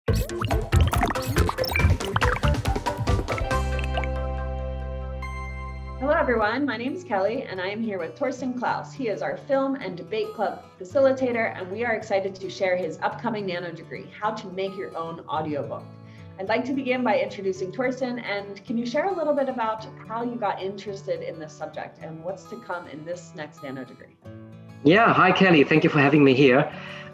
Hello everyone, my name is Kelly and I am here with Torsten Klaus. He is our film and debate club facilitator and we are excited to share his upcoming nano degree, How to Make Your Own Audiobook. I'd like to begin by introducing Torsten, and can you share a little bit about how you got interested in this subject and what's to come in this next nano degree? Yeah, hi Kelly, thank you for having me here.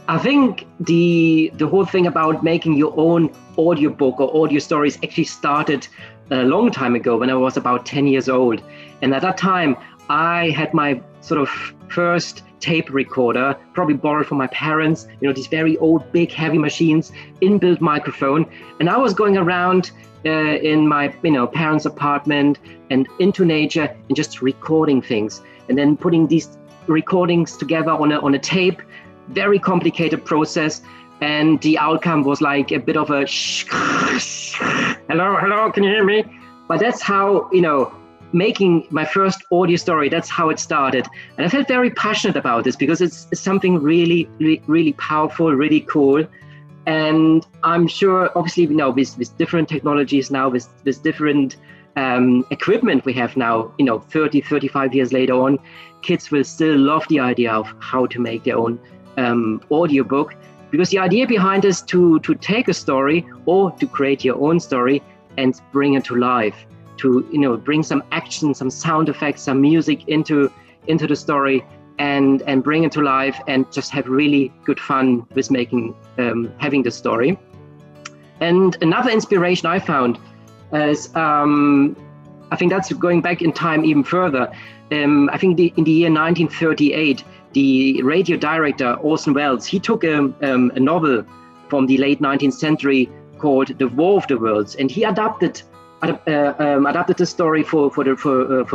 I think the whole thing about making your own audiobook or audio stories actually started a long time ago when I was about 10 years old. And at that time, I had my sort of first tape recorder, probably borrowed from my parents, these very old, big, heavy machines, inbuilt microphone. And I was going around in my parents' apartment and into nature and just recording things and then putting these recordings together on a tape. Very complicated process, and the outcome was like a bit of a hello, can you hear me? But that's how, making my first audio story, that's how it started. And I felt very passionate about this because it's something really, really, really powerful, really cool. And I'm sure, obviously, with different technologies now, with different equipment we have now, 30, 35 years later on, kids will still love the idea of how to make their own audiobook, because the idea behind is to take a story or to create your own story and bring it to life, to bring some action, some sound effects, some music into the story and bring it to life and just have really good fun with making having the story. And another inspiration I found is I think that's going back in time even further. I think in the year 1938, the radio director Orson Welles, he took a novel from the late 19th century called The War of the Worlds, and he adapted the story for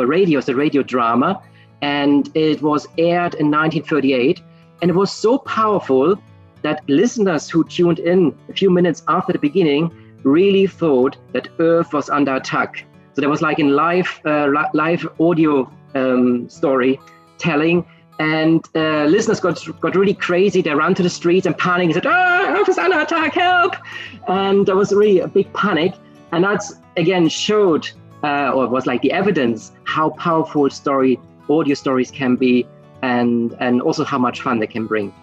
radio, as a radio drama, and it was aired in 1938, and it was so powerful that listeners who tuned in a few minutes after the beginning really thought that Earth was under attack. So there was like in live audio storytelling. And listeners got really crazy. They ran to the streets and panicked and said, Earth is under attack, help! And there was really a big panic. And that's, again, showed, or was like the evidence, how powerful audio stories can be and also how much fun they can bring.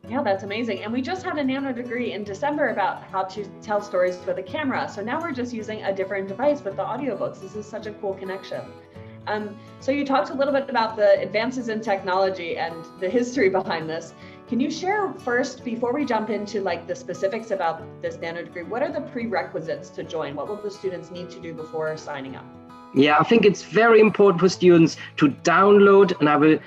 Yeah, that's amazing. And we just had a nano degree in December about how to tell stories with a camera. So now we're just using a different device with the audiobooks. This is such a cool connection. So you talked a little bit about the advances in technology and the history behind this. Can you share first, before we jump into like the specifics about this nano degree, what are the prerequisites to join? What will the students need to do before signing up? Yeah, I think it's very important for students to download, and I will,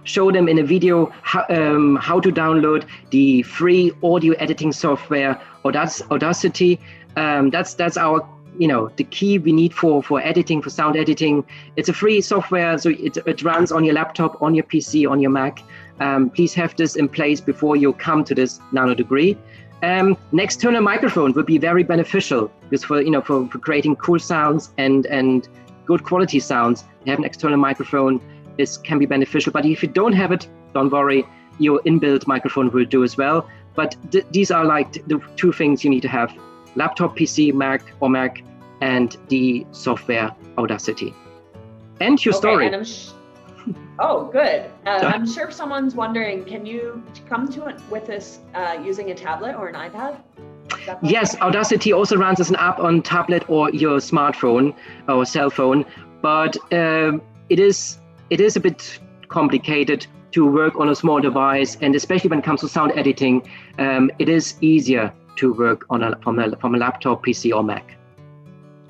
show them in a video how to download the free audio editing software, Audacity. That's our the key we need for editing, for sound editing. It's a free software, so it runs on your laptop, on your PC, on your Mac. Please have this in place before you come to this nano degree. An external microphone would be very beneficial, because for creating cool sounds and good quality sounds, have an external microphone can be beneficial. But if you don't have it, don't worry, your inbuilt microphone will do as well. But these are like the two things you need to have: laptop, PC, Mac, and the software Audacity. And your story. And oh, good. I'm sure someone's wondering, can you come to it with this using a tablet or an iPad? Yes, Audacity also runs as an app on tablet or your smartphone or cell phone, but it is a bit complicated to work on a small device, and especially when it comes to sound editing, it is easier to work from a laptop, PC, or Mac.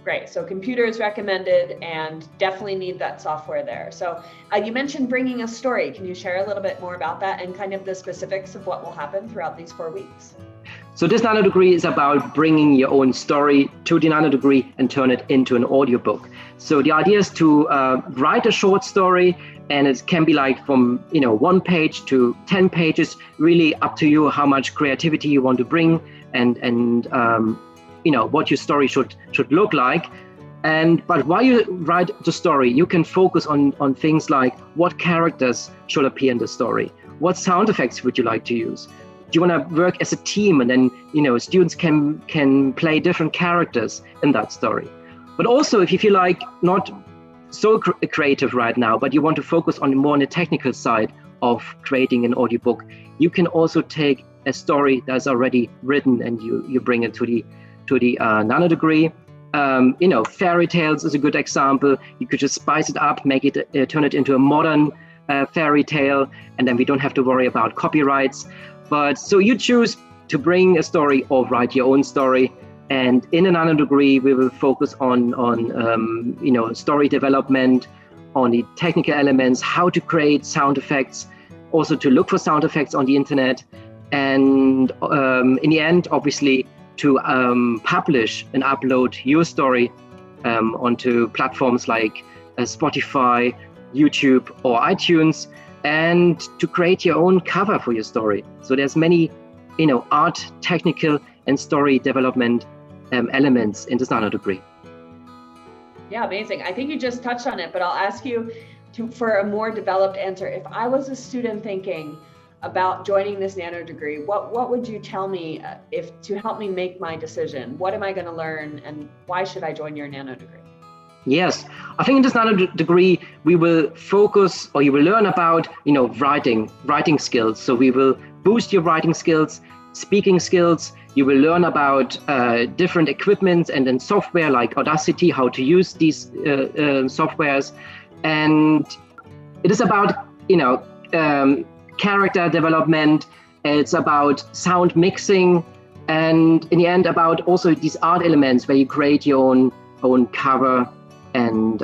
Great. So computer is recommended and definitely need that software there. So you mentioned bringing a story. Can you share a little bit more about that and kind of the specifics of what will happen throughout these 4 weeks? So this nano degree is about bringing your own story to the nano degree and turn it into an audiobook. So the idea is to write a short story, and it can be like from 1 page to 10 pages, really up to you how much creativity you want to bring and what your story should look like. But while you write the story, you can focus on things like what characters should appear in the story, what sound effects would you like to use, you want to work as a team, and then students can play different characters in that story. But also, if you feel like not so creative right now, but you want to focus more on the technical side of creating an audiobook, you can also take a story that's already written and you bring it to the nano degree. Fairy tales is a good example. You could just spice it up, make it turn it into a modern fairy tale, and then we don't have to worry about copyrights. But so you choose to bring a story or write your own story. And in a nano degree, we will focus on story development, on the technical elements, how to create sound effects, also to look for sound effects on the internet, and in the end, obviously, to publish and upload your story onto platforms like Spotify, YouTube, or iTunes, and to create your own cover for your story. So there's many, art, technical, and story development elements in this nano degree. Yeah, amazing. I think you just touched on it, but I'll ask you for a more developed answer. If I was a student thinking about joining this nano degree, what would you tell me to help me make my decision? What am I going to learn, and why should I join your nano degree? Yes, I think in this nano degree, we will focus, or you will learn about, writing skills. So we will boost your writing skills, speaking skills. You will learn about different equipment and then software like Audacity, how to use these softwares. And it is about, character development. It's about sound mixing. And in the end, about also these art elements where you create your own cover, and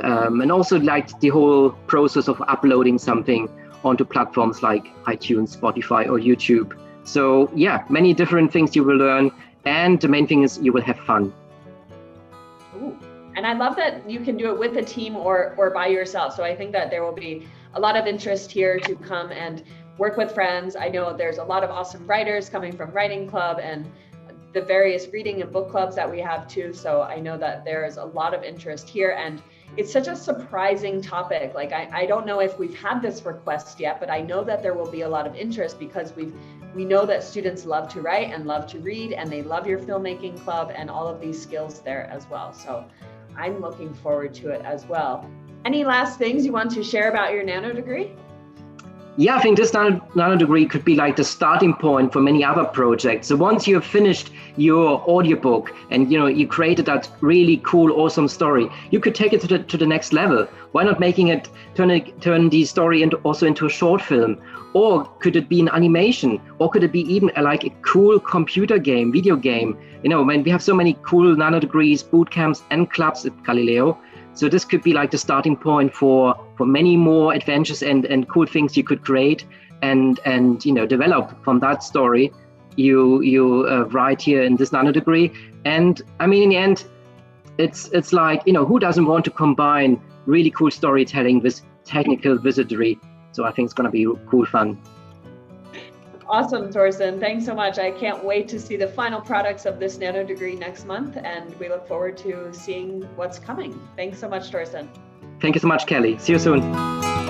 also like the whole process of uploading something onto platforms like iTunes, Spotify, or YouTube. So yeah, many different things you will learn, and the main thing is you will have fun. Ooh. And I love that you can do it with a team or by yourself. So I think that there will be a lot of interest here to come and work with friends. I know there's a lot of awesome writers coming from Writing Club and the various reading and book clubs that we have too. So I know that there's a lot of interest here, and it's such a surprising topic. Like I don't know if we've had this request yet, but I know that there will be a lot of interest because we know that students love to write and love to read, and they love your filmmaking club and all of these skills there as well. So I'm looking forward to it as well. Any last things you want to share about your nano degree? Yeah, I think this nano degree could be like the starting point for many other projects. So once you have finished your audiobook and you created that really cool, awesome story, you could take it to the next level. Why not making it turn the story into a short film? Or could it be an animation? Or could it be even like a cool computer game, video game? When we have so many cool nano degrees, boot camps, and clubs at Galileo. So this could be like the starting point for many more adventures and cool things you could create and develop from that story you write here in this nano degree. And I mean, in the end, it's like, who doesn't want to combine really cool storytelling with technical wizardry? So I think it's going to be cool fun. Awesome, Torsten. Thanks so much. I can't wait to see the final products of this nano degree next month, and we look forward to seeing what's coming. Thanks so much, Torsten. Thank you so much, Kelly. See you soon.